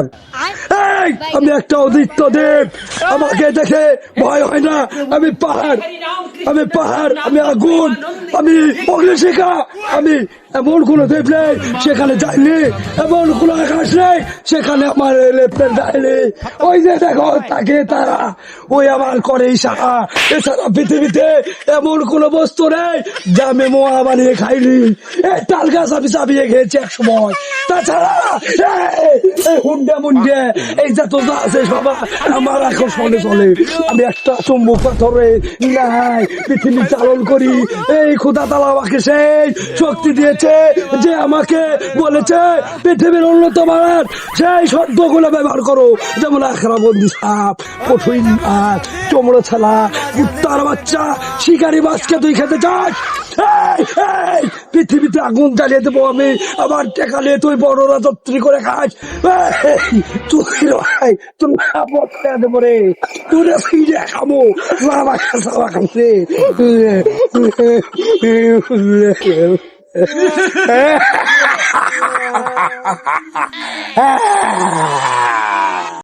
এই আমি একটা অদিত্য দেব, আমাকে দেখে ভয় হয় না। আমি পাহাড়, আমি আগুন, আমি অগ্নিশিখা। আমি এমন কোন দেব নেই সেখানে যাইনি, এমন কোন আকাশ নেই সেখানে আমার লেফটেন্ট যায়নি। ওই যে দেখো তাকে তারা, ওই আমার করে ইশারা। এছাড়া পৃথিবীতে এমন কোন বস্তু নেই যা আমি মোয়া বানিয়ে খাইনি। এই তাল গাছ আমি চাপিয়ে খেয়েছি এক সময়। তাছাড়া এই হুন্ডে মুন্ডে এই যত যা আছে সবাই আমার আকর্ষণে চলে। আমি একটা চুম্বক পাথরে নাই পৃথিবী চালন করি। এই খোদা তালা আমাকে সেই শক্তি দিয়েছে যে আমাকে বলেছে পৃথিবীর উন্নত মানের সেই শব্দগুলো ব্যবহার করো, যেমন আখড়া বন্দি সাপ, কঠিন মাছ, চমড়ো ছালা, কুত্তার বাচ্চা, শিকারি মাছকে তুই খেতে চাস? এই পৃথিবীতে আগুন জ্বালিয়ে দেবো আমি, আবার টেকা নিয়ে তুই বড় রাজত্রী করে খাস। তুই রাই তোর পথে দেবো রে, তুই ফিরে খাবো সাবা খাচ্ছে।